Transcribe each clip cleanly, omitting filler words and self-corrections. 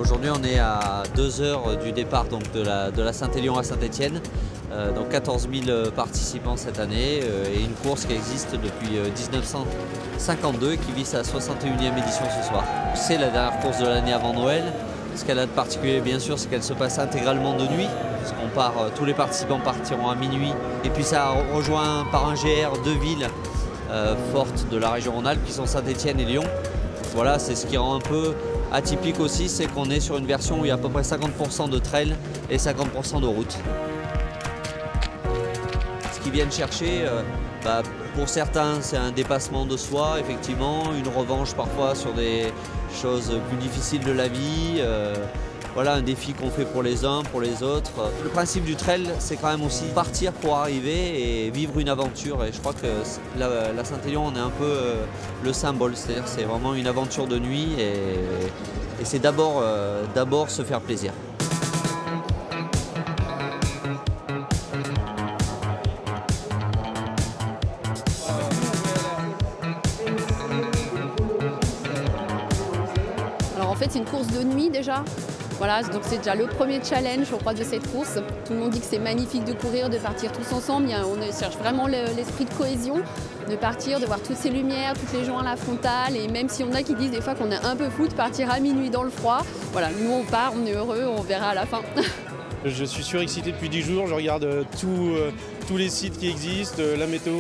Aujourd'hui, on est à 2 heures du départ donc, de la Saint-Élion à Saint-Étienne. Donc 14 000 participants cette année et une course qui existe depuis 1952 et qui vit sa 61e édition ce soir. C'est la dernière course de l'année avant Noël. Ce qu'elle a de particulier, bien sûr, c'est qu'elle se passe intégralement de nuit. Parce qu'on part, tous les participants partiront à minuit. Et puis ça rejoint par un GR deux villes fortes de la région Rhône-Alpes qui sont Saint-Étienne et Lyon. Voilà, c'est ce qui rend un peu atypique aussi, c'est qu'on est sur une version où il y a à peu près 50% de trail et 50% de route. Ce qu'ils viennent chercher, pour certains, c'est un dépassement de soi, effectivement, une revanche parfois sur des choses plus difficiles de la vie. Voilà, un défi qu'on fait pour les uns, pour les autres. Le principe du trail, c'est quand même aussi partir pour arriver et vivre une aventure. Et je crois que la Saint-Élion, on est un peu le symbole. C'est-à-dire c'est vraiment une aventure de nuit et c'est d'abord se faire plaisir. Alors en fait, c'est une course de nuit déjà. Voilà, donc c'est déjà le premier challenge, je crois, de cette course. Tout le monde dit que c'est magnifique de courir, de partir tous ensemble. On cherche vraiment l'esprit de cohésion, de partir, de voir toutes ces lumières, tous les gens à la frontale. Et même si on a qui disent des fois qu'on est un peu fou de partir à minuit dans le froid, voilà, nous on part, on est heureux, on verra à la fin. Je suis surexcité depuis 10 jours, je regarde tous les sites qui existent, la météo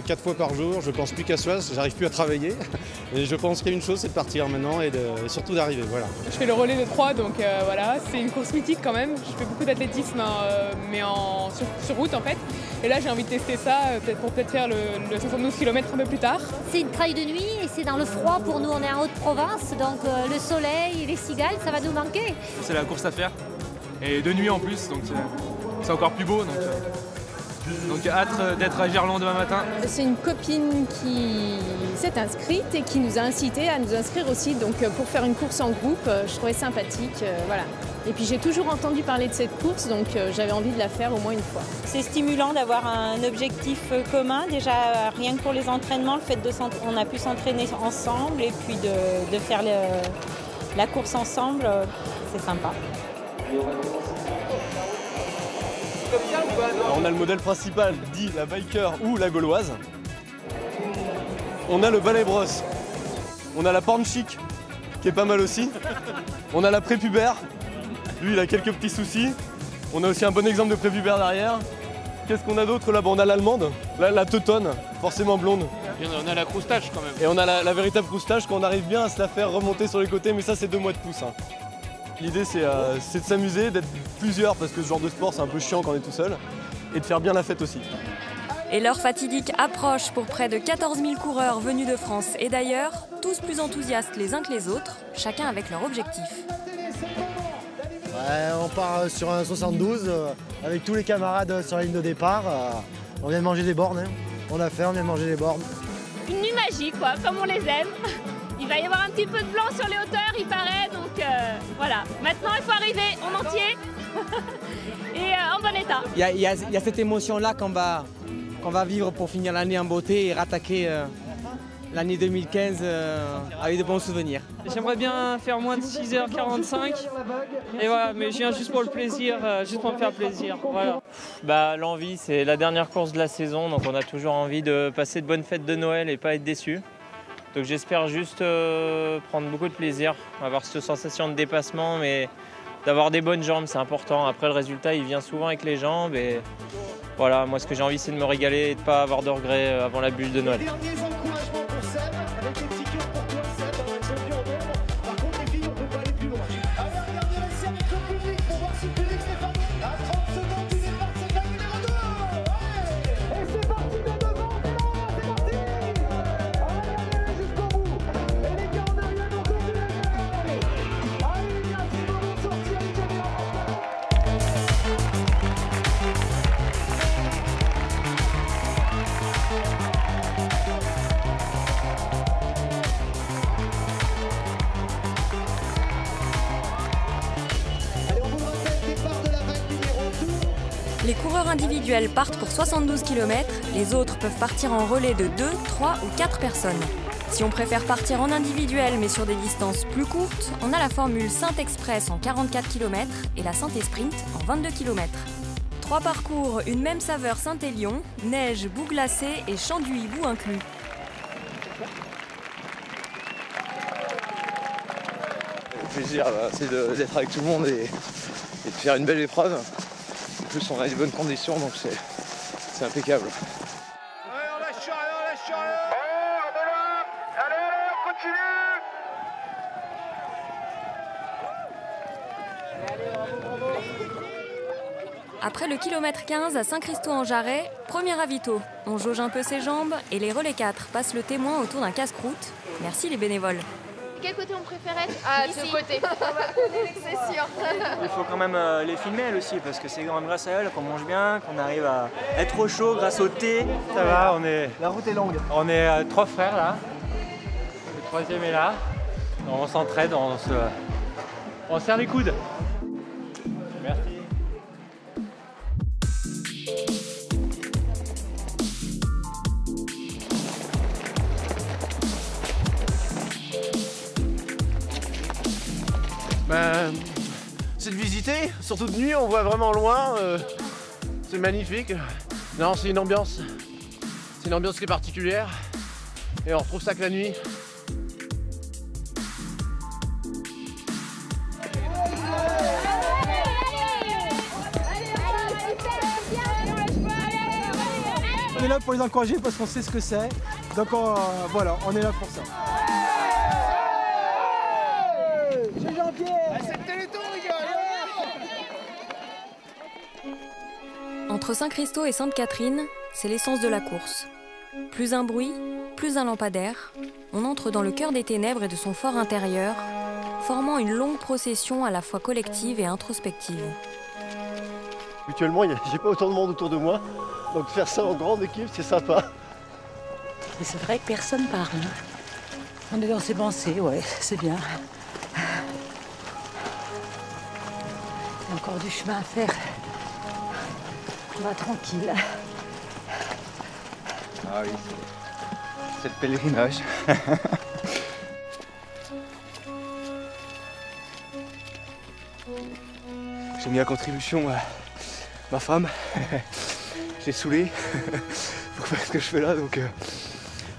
4 fois par jour, je pense plus qu'à soi, j'arrive plus à travailler. Et je pense qu'il y a une chose, c'est de partir maintenant et surtout d'arriver. Voilà. Je fais le relais de 3, donc voilà, c'est une course mythique quand même. Je fais beaucoup d'athlétisme, mais sur route en fait. Et là j'ai envie de tester ça, pour faire le 72 km un peu plus tard. C'est une trail de nuit et c'est dans le froid pour nous, on est en Haute-Provence, donc le soleil et les cigales, ça va nous manquer. C'est la course à faire. Et de nuit en plus, donc c'est encore plus beau. Donc hâte d'être à Gerland demain matin. C'est une copine qui s'est inscrite et qui nous a incité à nous inscrire aussi. Donc pour faire une course en groupe, je trouvais sympathique. Voilà. Et puis j'ai toujours entendu parler de cette course, donc j'avais envie de la faire au moins une fois. C'est stimulant d'avoir un objectif commun. Déjà rien que pour les entraînements, le fait on a pu s'entraîner ensemble et puis de faire la course ensemble, c'est sympa. On a le modèle principal, dit la biker ou la gauloise. On a le balai brosse. On a la porn chic, qui est pas mal aussi. On a la prépubère. Lui, il a quelques petits soucis. On a aussi un bon exemple de prépubère derrière. Qu'est-ce qu'on a d'autre là? On a l'allemande, la teutonne, forcément blonde. Et on a la croustache quand même. Et on a la véritable croustache quand on arrive bien à se la faire remonter sur les côtés, mais ça c'est 2 mois de pouce. Hein. L'idée c'est de s'amuser, d'être plusieurs parce que ce genre de sport c'est un peu chiant quand on est tout seul, et de faire bien la fête aussi. Et l'heure fatidique approche pour près de 14 000 coureurs venus de France et d'ailleurs, tous plus enthousiastes les uns que les autres, chacun avec leur objectif. Ouais, on part sur un 72 avec tous les camarades sur la ligne de départ. On vient de manger des bornes, hein. On vient de manger des bornes. Une nuit magique, quoi, comme on les aime. Il va y avoir un petit peu de blanc sur les hauteurs, il paraît, donc voilà. Maintenant, il faut arriver en entier et en bon état. Il y a cette émotion-là qu'on va vivre pour finir l'année en beauté et rattaquer l'année 2015 avec de bons souvenirs. J'aimerais bien faire moins de 6h45, et voilà, mais je viens juste pour le plaisir, juste pour me faire plaisir. Voilà. L'envie, c'est la dernière course de la saison, donc on a toujours envie de passer de bonnes fêtes de Noël et pas être déçus. Donc j'espère juste prendre beaucoup de plaisir, avoir cette sensation de dépassement, mais d'avoir des bonnes jambes, c'est important. Après, le résultat, il vient souvent avec les jambes. Et voilà, moi, ce que j'ai envie, c'est de me régaler et de ne pas avoir de regrets avant la bulle de Noël. Les coureurs individuels partent pour 72 km, les autres peuvent partir en relais de 2, 3 ou 4 personnes. Si on préfère partir en individuel mais sur des distances plus courtes, on a la formule Saint-Express en 44 km et la Saint-Sprint en 22 km. 3 parcours, une même saveur Saint-Élion, neige, boue glacée et chant du hibou inclus. Le plaisir, c'est d'être avec tout le monde et de faire une belle épreuve. En plus, on a des bonnes conditions, donc c'est impeccable. Allez, on lâche rien, on lâche rien. Allez, on continue. Après le kilomètre 15 à Saint-Christo-en-Jarret, premier ravito. On jauge un peu ses jambes et les relais 4 passent le témoin autour d'un casse-croûte. Merci les bénévoles. Quel côté on préfère être? Ah, de ce côté. On va connaître, c'est sûr. Il faut quand même les filmer elles aussi, parce que c'est quand même grâce à elles qu'on mange bien, qu'on arrive à être au chaud grâce au thé. Ça va, on est... La route est longue. On est 3 frères là. Le 3e est là. On s'entraide, on serre les coudes. Merci. C'est de visiter, surtout de nuit, on voit vraiment loin, c'est magnifique. Non, c'est une ambiance qui est particulière et on retrouve ça que la nuit. On est là pour les encourager parce qu'on sait ce que c'est, donc voilà, on est là pour ça. C'est Jean-Pierre. C'est le Téléthon, les gars. Entre Saint-Christo et Sainte-Catherine, c'est l'essence de la course. Plus un bruit, plus un lampadaire, on entre dans le cœur des ténèbres et de son fort intérieur, formant une longue procession à la fois collective et introspective. Habituellement, j'ai pas autant de monde autour de moi, donc faire ça en grande équipe, c'est sympa. Et c'est vrai que personne parle. On est dans ses pensées, ouais, c'est bien. Il y a encore du chemin à faire. On va tranquille. Ah oui, c'est le pèlerinage. J'ai mis à contribution ma femme. J'ai saoulé pour faire ce que je fais là, donc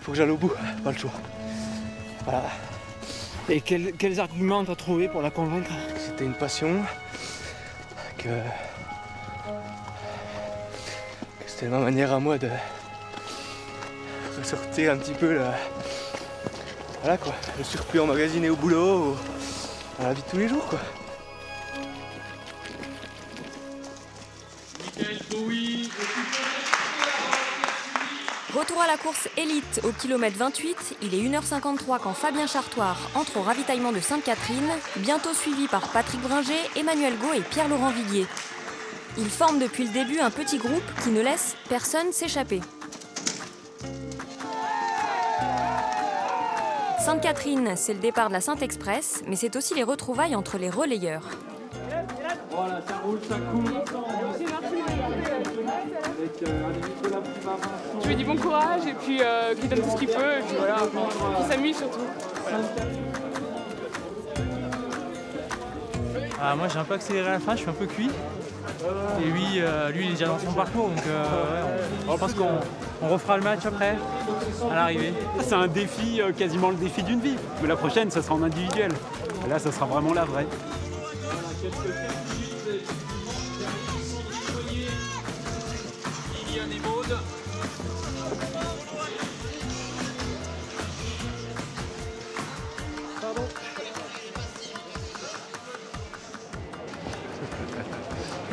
faut que j'aille au bout, pas le choix. Voilà. Et quels arguments t'as trouvé pour la convaincre? C'était une passion, que c'était ma manière à moi de ressortir un petit peu voilà quoi, le surplus emmagasiné au boulot, dans la vie de tous les jours quoi. Retour à la course élite au kilomètre 28, il est 1h53 quand Fabien Chartoir entre au ravitaillement de Sainte-Catherine, bientôt suivi par Patrick Bringer, Emmanuel Gault et Pierre-Laurent Viguier. Ils forment depuis le début un petit groupe qui ne laisse personne s'échapper. Sainte-Catherine, c'est le départ de la Saint-Express, mais c'est aussi les retrouvailles entre les relayeurs. Voilà, ça roule, ça coule. Je lui dis bon courage et puis qu'il donne tout ce qu'il peut et puis voilà, qu'il s'amuse surtout. Voilà. Ah, moi j'ai un peu accéléré à la fin, je suis un peu cuit. Et lui, il est déjà dans son parcours, donc je pense qu'on refera le match après, à l'arrivée. C'est un défi, quasiment le défi d'une vie. Mais la prochaine, ça sera en individuel. Et là, ça sera vraiment la vraie.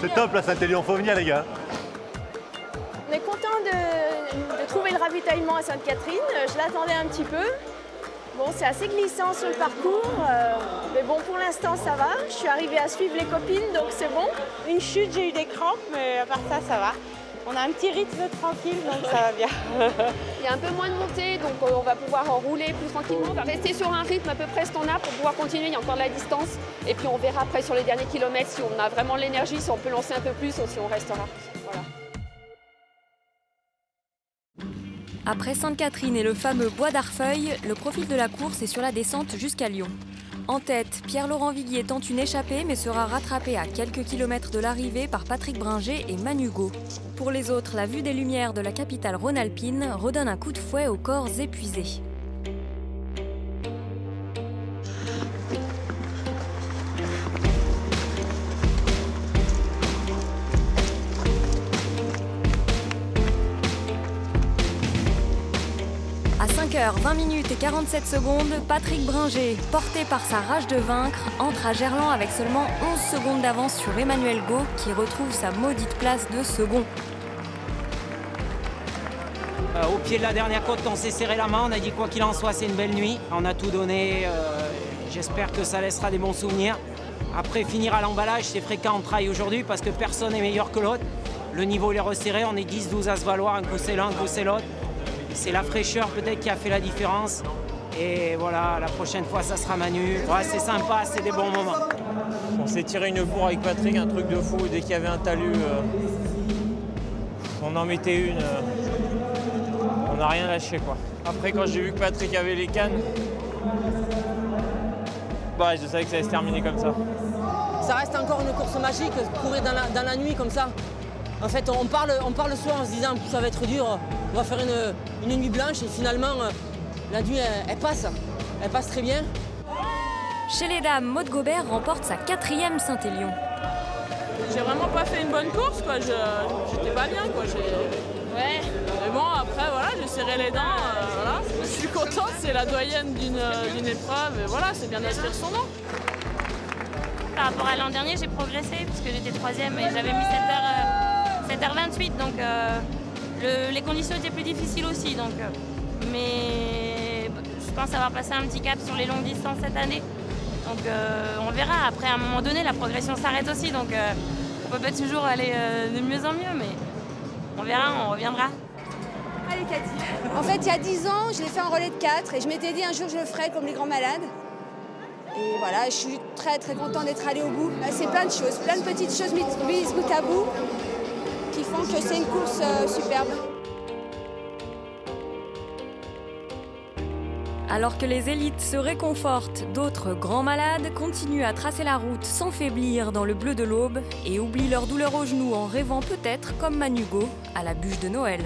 C'est top la Saint-Élion, faut venir les gars. On est content de trouver le ravitaillement à Sainte-Catherine. Je l'attendais un petit peu. Bon, c'est assez glissant sur le parcours, mais bon, pour l'instant ça va. Je suis arrivée à suivre les copines, donc c'est bon. Une chute, j'ai eu des crampes, mais à part ça, ça va. On a un petit rythme tranquille, donc ça va bien. Il y a un peu moins de montée, donc on va pouvoir rouler plus tranquillement. On va rester sur un rythme à peu près standard pour pouvoir continuer. Il y a encore de la distance. Et puis on verra après sur les derniers kilomètres si on a vraiment l'énergie, si on peut lancer un peu plus ou si on restera. Voilà. Après Sainte-Catherine et le fameux Bois d'Arfeuil, le profil de la course est sur la descente jusqu'à Lyon. En tête, Pierre-Laurent Viguier tente une échappée mais sera rattrapé à quelques kilomètres de l'arrivée par Patrick Bringer et Manu Got. Pour les autres, la vue des lumières de la capitale rhône-alpine redonne un coup de fouet aux corps épuisés. À 5h20 et 47 secondes, Patrick Bringer, porté par sa rage de vaincre, entre à Gerland avec seulement 11 secondes d'avance sur Emmanuel Got, qui retrouve sa maudite place de second. Au pied de la dernière côte, on s'est serré la main, on a dit quoi qu'il en soit, c'est une belle nuit. On a tout donné, j'espère que ça laissera des bons souvenirs. Après, finir à l'emballage, c'est fréquent en trail aujourd'hui parce que personne n'est meilleur que l'autre. Le niveau il est resserré, on est 10-12 à se valoir, un coup c'est l'un, un coup c'est l'autre. C'est la fraîcheur peut-être qui a fait la différence. Et voilà, la prochaine fois, ça sera Manu. Ouais, c'est sympa, c'est des bons moments. On s'est tiré une bourre avec Patrick, un truc de fou. Dès qu'il y avait un talus, on en mettait une. On n'a rien lâché, quoi. Après, quand j'ai vu que Patrick avait les cannes, bah, je savais que ça allait se terminer comme ça. Ça reste encore une course magique, courir dans la nuit comme ça. En fait, on part le soir en se disant ça va être dur, on va faire une nuit blanche et finalement, la nuit, elle passe très bien. Chez les dames, Maud Gobert remporte sa 4e Saint-Élion. J'ai vraiment pas fait une bonne course, quoi. J'étais pas bien, quoi. Ouais. Mais bon, après, voilà, j'ai serré les dents, voilà. Je suis contente, c'est la doyenne d'une épreuve, et voilà, c'est bien d'inscrire son nom. Par rapport à l'an dernier, j'ai progressé, parce que j'étais 3e et j'avais mis 7h28, donc les conditions étaient plus difficiles aussi. Donc, mais je pense avoir passé un petit cap sur les longues distances cette année. Donc on verra. Après, à un moment donné, la progression s'arrête aussi. Donc on peut pas toujours aller de mieux en mieux, mais on verra, on reviendra. Allez Cathy. En fait, il y a 10 ans, je l'ai fait en relais de 4 et je m'étais dit un jour je le ferais comme les grands malades. Et voilà, je suis très très contente d'être allée au bout. C'est plein de choses, plein de petites choses mises bout à bout qui font que c'est une course superbe. Alors que les élites se réconfortent, d'autres grands malades continuent à tracer la route sans faiblir dans le bleu de l'aube et oublient leur douleur aux genoux en rêvant peut-être, comme Manu Got, à la bûche de Noël.